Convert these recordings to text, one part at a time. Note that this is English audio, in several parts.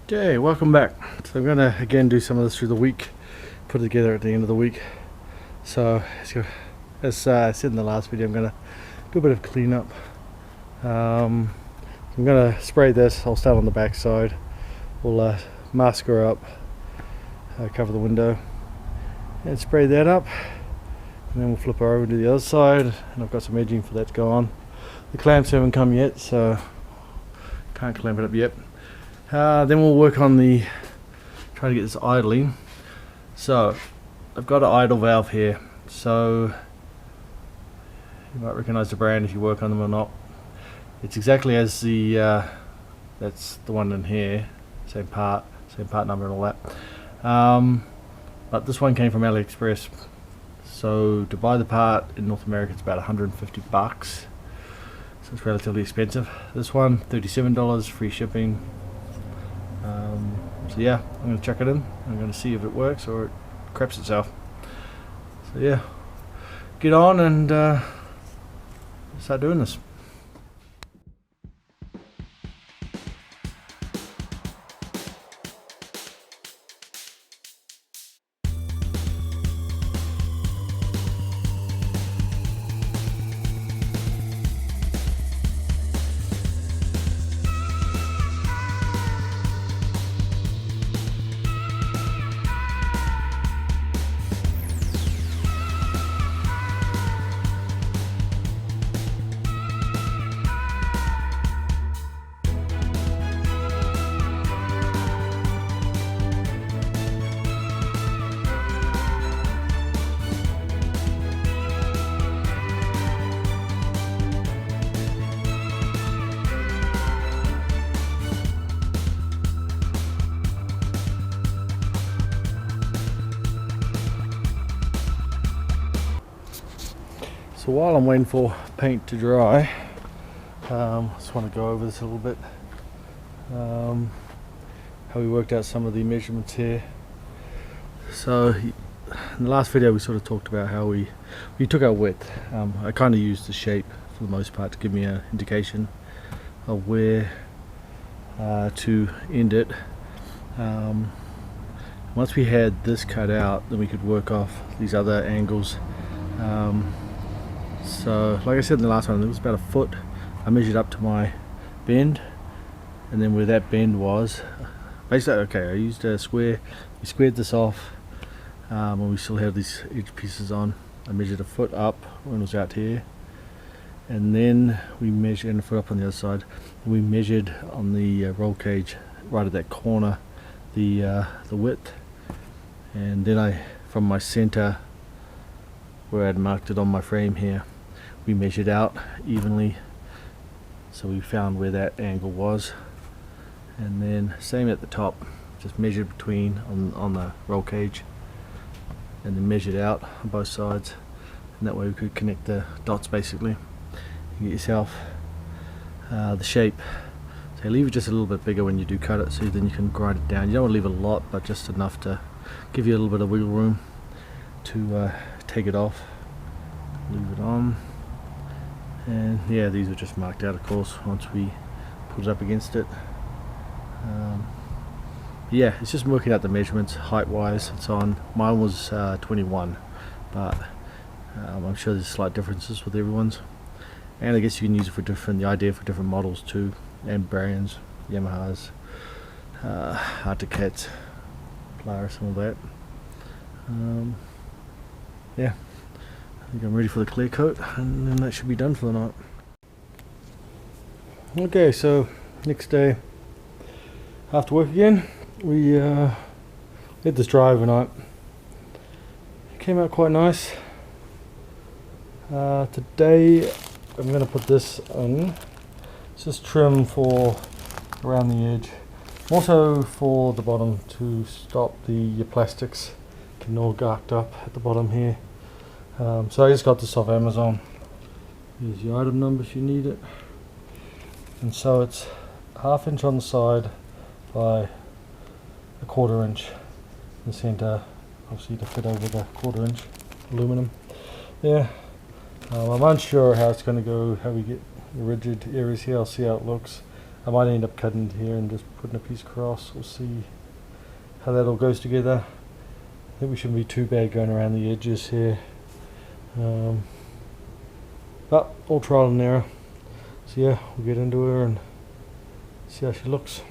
Okay, welcome back. So I'm going to again do some of this through the week, put it together at the end of the week. So as I said in the last video, I'm going to do a bit of cleanup. I'm going to spray this. I'll start on the back side. We'll mask her up, cover the window, and spray that up. And then we'll flip her over to the other side, and I've got some edging for that to go on. The clamps haven't come yet, so can't clamp it up yet. Then we'll work on trying to get this idling. So I've got an idle valve here, so you might recognize the brand if you work on them or not. It's exactly as that's the one in here, same part number and all that. But this one came from AliExpress. So to buy the part in North America, it's about 150 bucks. So it's relatively expensive. This one, $37, free shipping. So yeah, I'm going to chuck it in. I'm going to see if it works or it craps itself. So yeah, get on and start doing this. So while I'm waiting for paint to dry, I just want to go over this a little bit. How we worked out some of the measurements here. So in the last video we sort of talked about how we took our width. I kind of used the shape for the most part to give me an indication of where to end it. Once we had this cut out, then we could work off these other angles. So like I said in the last one, it was about a foot. I measured up to my bend, and then where that bend was, basically, okay, I used a square. We squared this off, and we still have these edge pieces on. I measured a foot up when it was out here, and then we measured, and a foot up on the other side, and we measured on the roll cage right at that corner the width, and then from my center where I'd marked it on my frame here, we measured out evenly, so we found where that angle was, and then same at the top, just measured between on the roll cage, and then measured out on both sides, and that way we could connect the dots basically and get yourself the shape. So leave it just a little bit bigger when you do cut it, so then you can grind it down. You don't want to leave a lot, but just enough to give you a little bit of wiggle room to take it off, leave it on. And yeah, these were just marked out, of course, once we put it up against it. Yeah, it's just working out the measurements height wise and so on. Mine was 21, but I'm sure there's slight differences with everyone's, and I guess you can use it for the idea for different models too, and brands, Yamahas, Wildcats, Polaris, and all that. Yeah, I think I'm ready for the clear coat, and then that should be done for the night. Okay, so next day after work again, we let this dry overnight. It came out quite nice. Today I'm going to put this on. It's just trim for around the edge, also for the bottom to stop the plastics getting all garked up at the bottom here. So I just got this off Amazon. Here's the item number if you need it. And so it's 1/2 inch on the side by 1/4 inch in the center, obviously to fit over the 1/4 inch aluminum. Yeah, I'm unsure how it's going to go, how we get the rigid areas here. I'll see how it looks. I might end up cutting it here and just putting a piece across. We'll see how that all goes together. I think we shouldn't be too bad going around the edges here. But all trial and error. So yeah, we'll get into her and see how she looks.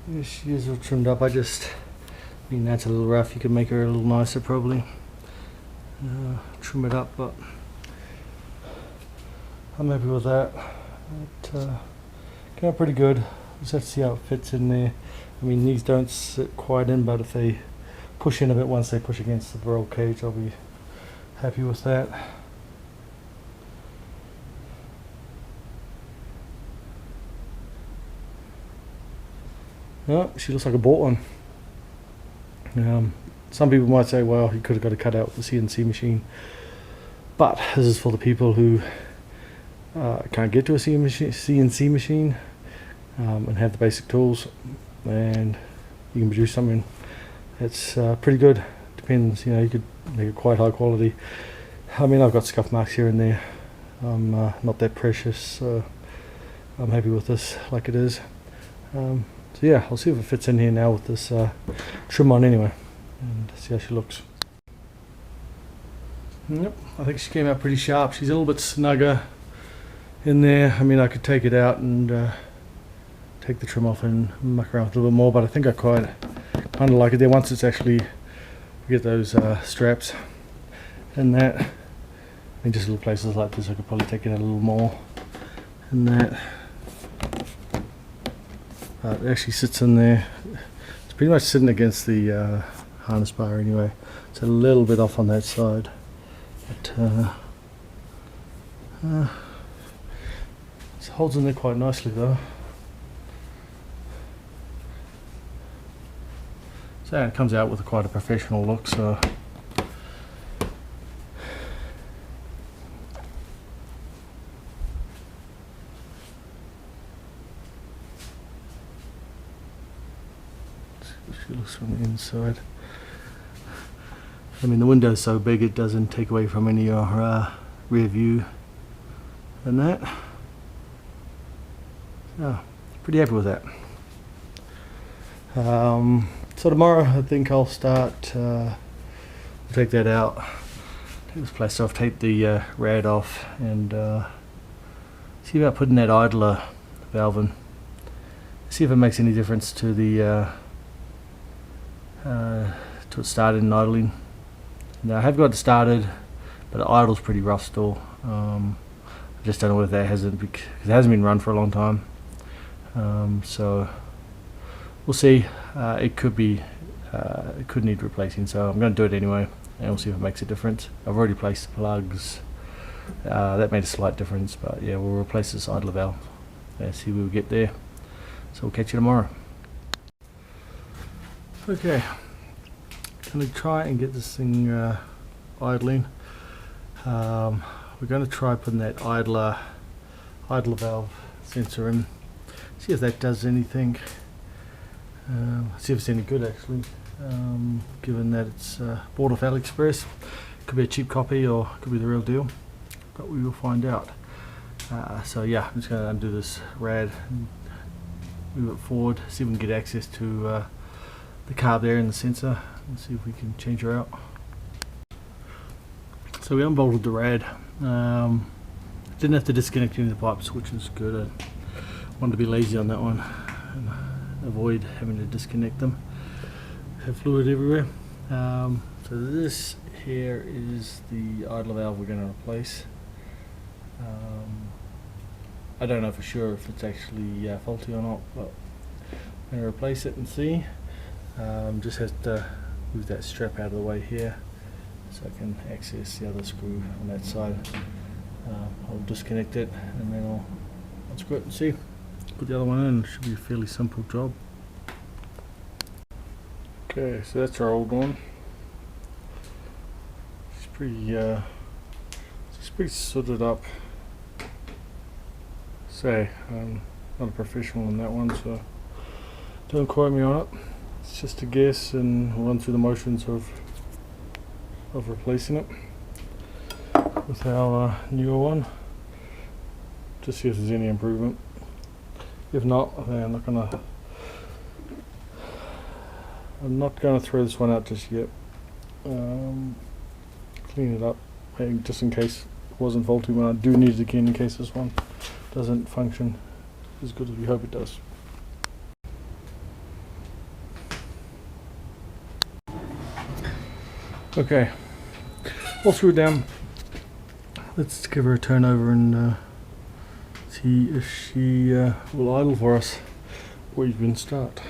Yeah, she is all trimmed up. I mean that's a little rough. You could make her a little nicer probably. Trim it up, but I'm happy with that. It came out pretty good. Just have to see how it fits in there. I mean these don't sit quite in, but if they push in a bit once they push against the roll cage, I'll be happy with that. No, she looks like a bought one. Some people might say, well, you could have got it cut out with the CNC machine. But this is for the people who can't get to a CNC machine and have the basic tools, and you can produce something that's pretty good. Depends, you could make it quite high quality. I mean, I've got scuff marks here and there. I'm not that precious, so I'm happy with this like it is. So yeah, I'll see if it fits in here now with this trim on anyway, and see how she looks. Yep, I think she came out pretty sharp. She's a little bit snugger in there. I mean, I could take it out and take the trim off and muck around with a little bit more, but I think I kind of like it there once it's actually get those straps and that. I mean, just little places like this I could probably take it out a little more and that. It actually sits in there. It's pretty much sitting against the harness bar anyway. It's a little bit off on that side, but it holds in there quite nicely though. So it comes out with quite a professional look. So she looks from the inside. I mean, the window's so big it doesn't take away from any of your rear view and that. So, pretty happy with that. So tomorrow I think I'll start, take that out, take this plastic off, tape the rad off, and see about putting that idler valve in. See if it makes any difference to the to it starting and idling. Now I have got it started, but the idle's pretty rough still. I just don't know whether that hasn't, because it hasn't been run for a long time. So we'll see. It could be, it could need replacing, so I'm going to do it anyway, and we'll see if it makes a difference. I've already placed the plugs. That made a slight difference, but yeah, we'll replace this idler valve and see where we get there. So we'll catch you tomorrow. Okay, gonna try and get this thing idling. We're going to try putting that idler valve sensor in, see if that does anything. See if it's any good actually, given that it's bought off AliExpress. Could be a cheap copy or could be the real deal, but we will find out. So yeah, I'm just going to undo this rad and move it forward, see if we can get access to the carb there and the sensor, and see if we can change her out. So we unbolted the rad. Didn't have to disconnect any of the pipes, which is good. I wanted to be lazy on that one and avoid having to disconnect them. Have fluid everywhere. So this here is the idler valve we're going to replace. I don't know for sure if it's actually faulty or not, but I'm going to replace it and see. Just have to move that strap out of the way here so I can access the other screw on that side. I'll disconnect it and then I'll unscrew it and see. Put the other one in. It should be a fairly simple job. Okay, so that's our old one. It's pretty sooted up. Say, I'm not a professional in that one, so don't quote me on it. It's just a guess, and we'll run through the motions of replacing it with our newer one, just see if there's any improvement. If not, then I'm not gonna throw this one out just yet. Clean it up, just in case it wasn't faulty when I do need it again, in case this one doesn't function as good as we hope it does. Okay, all screwed down. Let's give her a turn over and see if she will idle for us before we even start.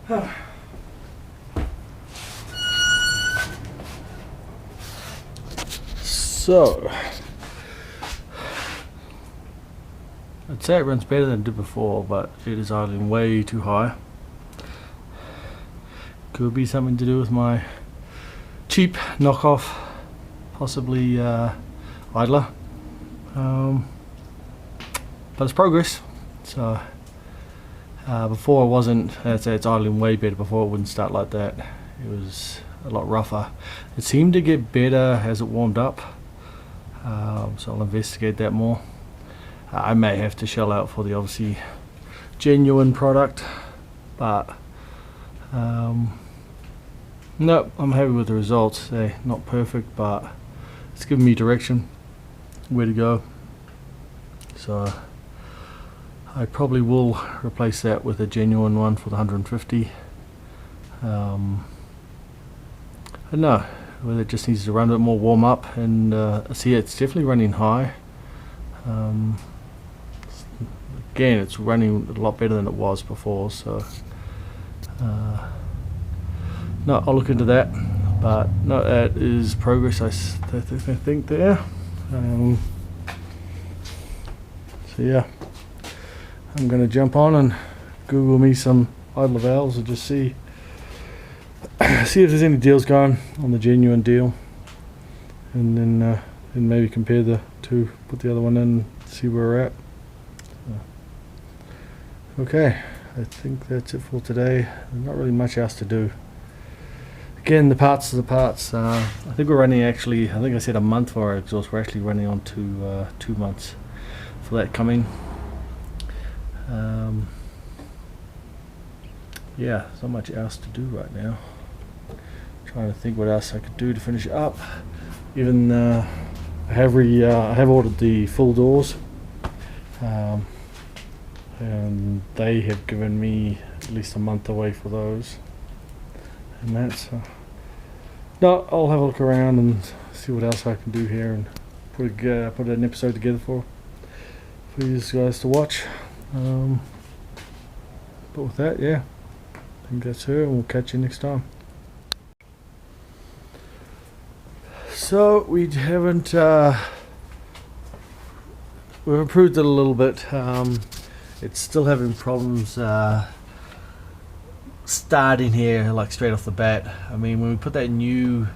So I'd say it runs better than it did before, but it is idling way too high. Could be something to do with my cheap knockoff, possibly idler. But it's progress. So before it wasn't, I'd say it's idling way better. Before it wouldn't start like that. It was a lot rougher. It seemed to get better as it warmed up. So I'll investigate that more. I may have to shell out for the obviously genuine product, but no, I'm happy with the results. They're not perfect, but it's giving me direction where to go. So I probably will replace that with a genuine one for the 150. I don't know whether it just needs to run a bit more warm up, and see, it's definitely running high. Again, it's running a lot better than it was before, so no, I'll look into that. But no, that is progress, I think there. So yeah, I'm going to jump on and Google me some idler valves and just see if there's any deals going on the genuine deal, and then maybe compare the two, put the other one in, see where we're at. Okay, I think that's it for today. There's not really much else to do. Again, the parts are the parts. I think we're running, actually, I think I said a month for our exhaust. We're actually running on to 2 months for that coming. Yeah, there's not much else to do right now. Trying to think what else I could do to finish it up. Even I have ordered the full doors, and they have given me at least a month away for those. And that's no, I'll have a look around and see what else I can do here, and put an episode together for you guys to watch. But with that, yeah, I think that's her, and we'll catch you next time. So we haven't we've improved it a little bit. It's still having problems starting here, like straight off the bat. I mean, when we put that new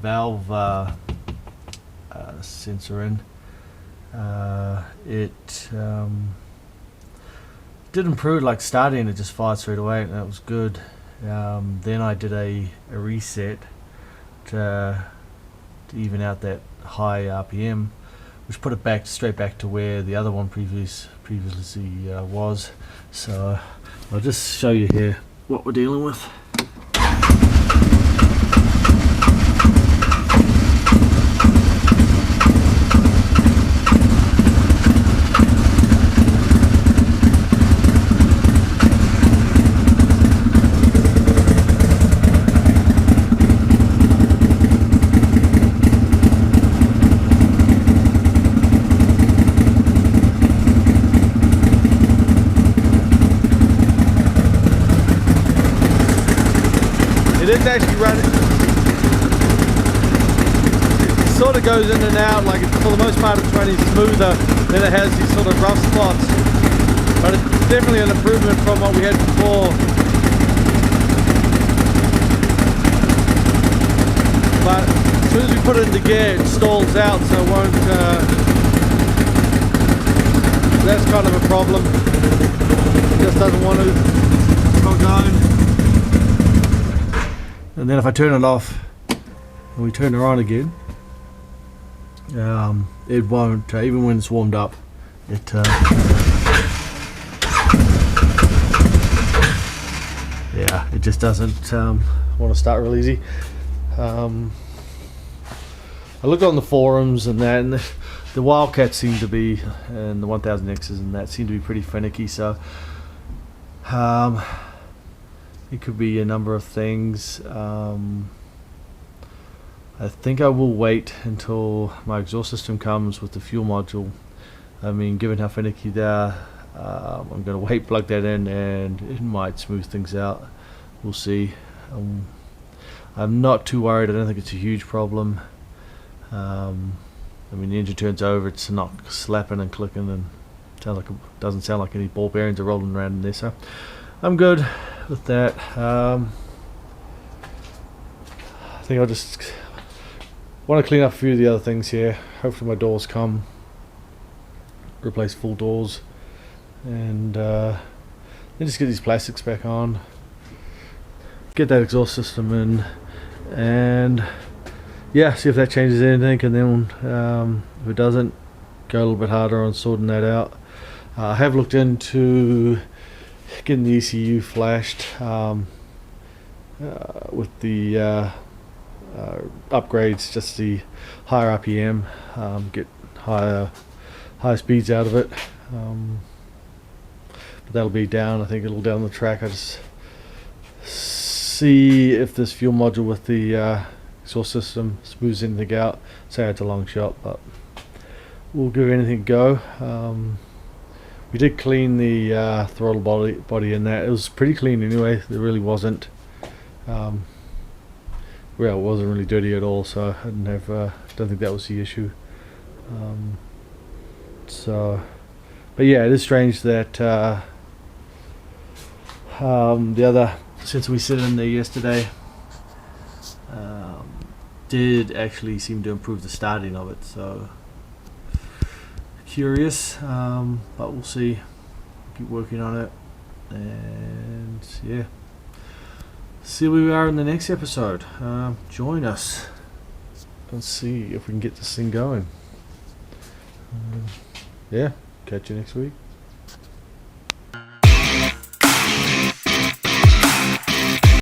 valve sensor in, it did improve, like starting it just fired straight away, and that was good. Then I did a reset to even out that high RPM, which put it straight back to where the other one previously was. So I'll just show you here what we're dealing with. It's actually running. It sort of goes in and out, like for the most part it's running smoother than it has these sort of rough spots. But it's definitely an improvement from what we had before. But as soon as we put it into gear, it stalls out, so it won't. That's kind of a problem. It just doesn't want to go going. And then if I turn it off and we turn it on again, it won't, even when it's warmed up, it yeah, it just doesn't want to start real easy. I looked on the forums and that, and the Wildcat seem to be, and the 1000Xs and that seem to be pretty finicky, so it could be a number of things. I think I will wait until my exhaust system comes with the fuel module. I mean, given how finicky they are, I'm going to weight plug that in, and it might smooth things out. We'll see. I'm not too worried. I don't think it's a huge problem. I mean, the engine turns over, it's not slapping and clicking, and doesn't sound like any ball bearings are rolling around in there, so I'm good with that. I think I'll just want to clean up a few of the other things here. Hopefully my doors come, replace full doors, and then just get these plastics back on, get that exhaust system in, and yeah, see if that changes anything, and then if it doesn't, go a little bit harder on sorting that out. I have looked into getting the ECU flashed with the upgrades, just the higher RPM, get higher speeds out of it, but that'll be down, I think it'll down the track. I just see if this fuel module with the exhaust system smooths anything out. Say it's a long shot, but we'll give anything a go. We did clean the throttle body in that. It was pretty clean anyway. There really wasn't well, it wasn't really dirty at all, so I didn't have don't think that was the issue. But yeah, it is strange that the other sensor we set in there yesterday did actually seem to improve the starting of it, so curious, but we'll see. Keep working on it, and yeah, see where we are in the next episode. Join us and see if we can get this thing going. Yeah, catch you next week.